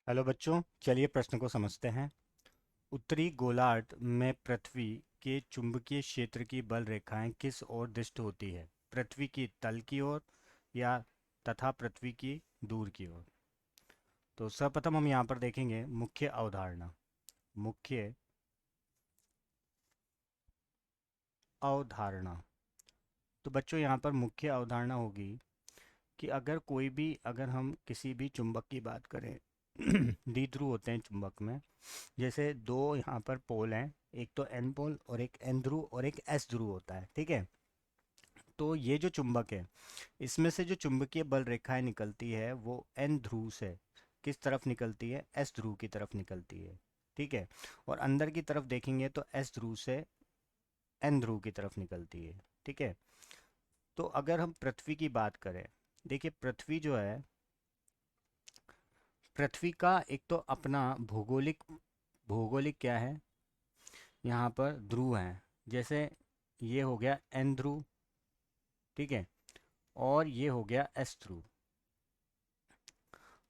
Hello बच्चों, चलिए प्रश्न को समझते हैं। उत्तरी गोलार्ध में पृथ्वी के चुंबकीय क्षेत्र की बल रेखाएं किस ओर दिष्ट होती है? पृथ्वी की तल की ओर या तथा पृथ्वी की दूर की ओर? तो सर्वप्रथम हम यहाँ पर देखेंगे मुख्य अवधारणा। मुख्य अवधारणा। तो बच्चों यहाँ पर मुख्य अवधारणा होगी कि अगर हम किसी भी चुंबक की बात करें द्विध्रुव होते हैं चुंबक में। जैसे दो यहाँ पर पोल हैं, एक तो एन पोल और एक एन ध्रुव और एक एस ध्रुव होता है, ठीक है। तो ये जो चुंबक है, इसमें से जो चुंबकीय बल रेखाएं निकलती है वो एन ध्रुव से किस तरफ निकलती है? एस ध्रुव की तरफ निकलती है, ठीक है। और अंदर की तरफ देखेंगे तो एस ध्रुव से एन ध्रुव की तरफ निकलती है, ठीक है। तो अगर हम पृथ्वी की बात करें, देखिए पृथ्वी जो है, पृथ्वी का एक तो अपना भौगोलिक भौगोलिक क्या है, यहाँ पर ध्रुव हैं। जैसे ये हो गया एन ध्रुव, ठीक है, और ये हो गया एस ध्रुव।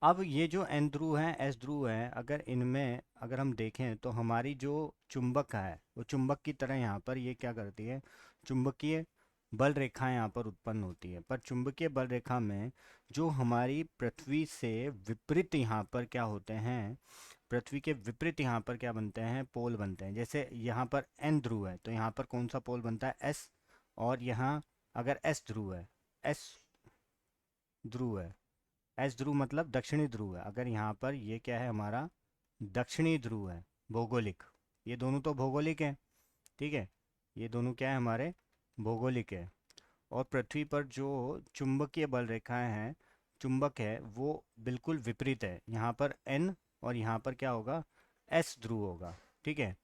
अब ये जो एन ध्रुव है एस ध्रुव है, अगर इनमें अगर हम देखें तो हमारी जो चुंबक है वो चुंबक की तरह यहाँ पर ये क्या करती है, चुंबकीय बल रेखाएं यहाँ पर उत्पन्न होती है। पर चुंबकीय बल रेखा में जो हमारी पृथ्वी से विपरीत यहाँ पर क्या होते हैं, पृथ्वी के विपरीत यहाँ पर क्या बनते हैं, पोल बनते हैं। जैसे यहाँ पर एन ध्रुव है तो यहाँ पर कौन सा पोल बनता है? एस। और यहाँ अगर एस ध्रुव है, एस ध्रुव है, एस ध्रुव मतलब दक्षिणी ध्रुव है। अगर यहाँ पर ये क्या है हमारा, दक्षिणी ध्रुव है, भौगोलिक। ये दोनों तो भौगोलिक हैं, ठीक है। ये दोनों क्या है हमारे, भौगोलिक है। और पृथ्वी पर जो चुंबकीय बल रेखाएं हैं, चुंबक है वो बिल्कुल विपरीत है। यहाँ पर एन और यहाँ पर क्या होगा, एस ध्रुव होगा, ठीक है।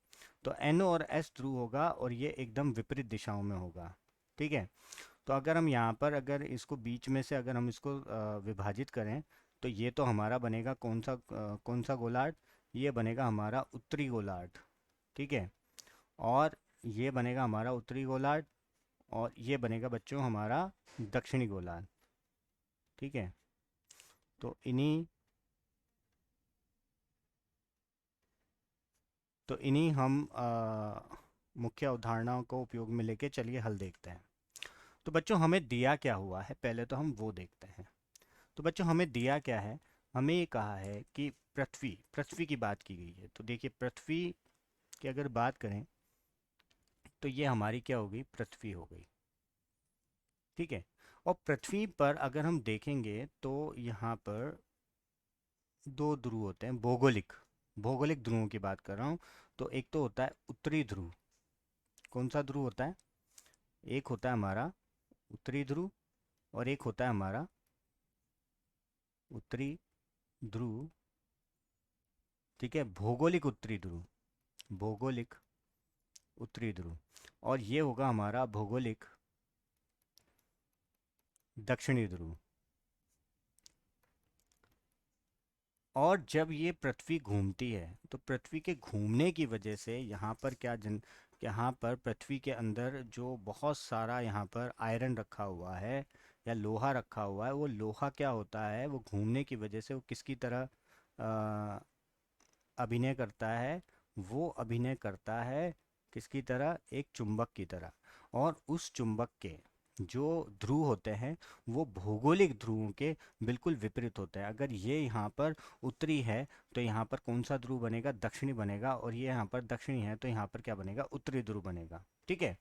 तो एन और एस ध्रुव होगा और ये एकदम विपरीत दिशाओं में होगा, ठीक है। तो अगर हम यहाँ पर अगर इसको बीच में से अगर हम इसको विभाजित करें तो ये तो हमारा बनेगा कौन सा गोलार्ध? ये बनेगा हमारा उत्तरी गोलार्ध, ठीक है। और ये बनेगा हमारा उत्तरी गोलार्ध और ये बनेगा बच्चों हमारा दक्षिणी गोलार्ध, ठीक है। तो इन्हीं हम मुख्य अवधारणाओं को उपयोग में लेके चलिए हल देखते हैं। तो बच्चों हमें दिया क्या हुआ है, पहले तो हम वो देखते हैं। तो बच्चों हमें दिया क्या है, हमें ये कहा है कि पृथ्वी पृथ्वी की बात की गई है। तो देखिए पृथ्वी की अगर बात करें तो ये हमारी क्या होगी, पृथ्वी हो गई, ठीक है। और पृथ्वी पर अगर हम देखेंगे तो यहाँ पर दो ध्रुव होते हैं, भौगोलिक भौगोलिक ध्रुवों की बात कर रहा हूँ। तो एक तो होता है उत्तरी ध्रुव। कौन सा ध्रुव होता है? एक होता है हमारा उत्तरी ध्रुव और एक होता है हमारा उत्तरी ध्रुव, ठीक है, भौगोलिक उत्तरी ध्रुव, भौगोलिक उत्तरी ध्रुव। और ये होगा हमारा भौगोलिक दक्षिणी ध्रुव। और जब ये पृथ्वी घूमती है तो पृथ्वी के घूमने की वजह से यहाँ पर यहाँ पर पृथ्वी के अंदर जो बहुत सारा यहाँ पर आयरन रखा हुआ है या लोहा रखा हुआ है, वो लोहा क्या होता है, वो घूमने की वजह से वो किसकी तरह अ, अभिनय करता है, वो अभिनय करता है किसकी तरह, एक चुंबक की तरह। और उस चुंबक के जो ध्रुव होते हैं वो भौगोलिक ध्रुवों के बिल्कुल विपरीत होते हैं। अगर ये यहाँ पर उत्तरी है तो यहाँ पर कौन सा ध्रुव बनेगा, दक्षिणी बनेगा। और ये यहाँ पर दक्षिणी है तो यहाँ पर क्या बनेगा, उत्तरी ध्रुव बनेगा, ठीक है।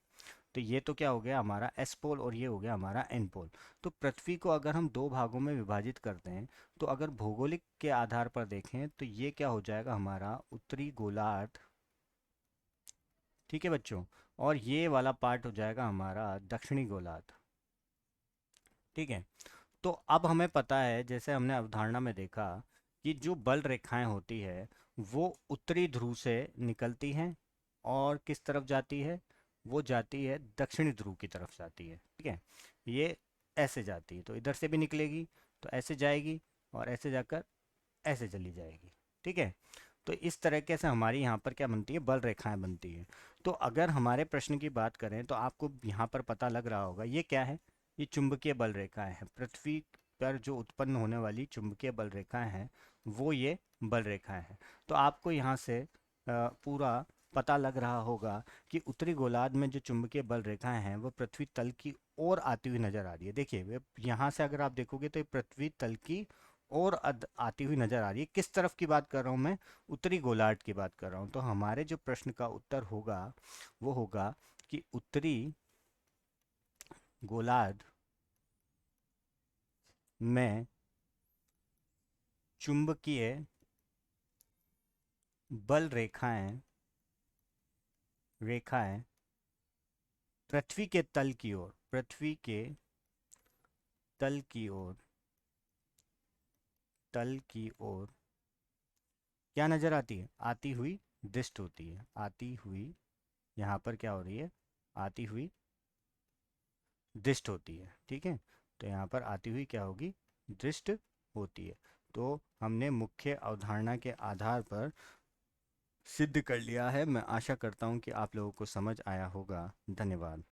तो ये तो क्या हो गया हमारा एस पोल और ये हो गया हमारा एन पोल। तो पृथ्वी को अगर हम दो भागों में विभाजित करते हैं तो अगर भौगोलिक के आधार पर देखें तो ये क्या हो जाएगा हमारा उत्तरी गोलार्ध, ठीक है बच्चों। और ये वाला पार्ट हो जाएगा हमारा दक्षिणी गोलार्ध, ठीक है। तो अब हमें पता है, जैसे हमने अवधारणा में देखा, कि जो बल रेखाएं होती है वो उत्तरी ध्रुव से निकलती हैं और किस तरफ जाती है, वो जाती है दक्षिणी ध्रुव की तरफ जाती है, ठीक है। ये ऐसे जाती है तो इधर से भी निकलेगी, तो ऐसे जाएगी और ऐसे जाकर ऐसे चली जाएगी, ठीक है। तो इस तरीके से हमारी यहाँ पर क्या बनती है, बल रेखाएं बनती है। तो अगर हमारे प्रश्न की बात करें तो आपको यहाँ पर पता लग रहा होगा ये क्या है, ये चुंबकीय बल रेखाएं हैं। पृथ्वी पर जो उत्पन्न होने वाली चुंबकीय बल रेखाएं हैं वो ये बल रेखाएं हैं। तो आपको यहाँ से पूरा पता लग रहा होगा कि उत्तरी गोलार्ध में जो चुंबकीय बल रेखाएं हैं वो पृथ्वी तल की ओर आती हुई नजर आ रही है। देखिए यहाँ से अगर आप देखोगे तो ये पृथ्वी तल की ओर आती हुई नजर आ रही है। किस तरफ की बात कर रहा हूँ मैं? उत्तरी गोलार्ध की बात कर रहा हूँ। तो हमारे जो प्रश्न का उत्तर होगा वो होगा कि उत्तरी गोलार्ध में चुंबकीय बल रेखाएं रेखाएं पृथ्वी के तल की ओर, पृथ्वी के तल की ओर, तल की ओर क्या नजर आती है? आती हुई दृष्ट होती है। आती हुई यहाँ पर क्या हो रही है? आती हुई दृष्ट होती है। ठीक है, तो यहाँ पर आती हुई क्या होगी? दृष्ट होती है। तो हमने मुख्य अवधारणा के आधार पर सिद्ध कर लिया है। मैं आशा करता हूँ कि आप लोगों को समझ आया होगा। धन्यवाद।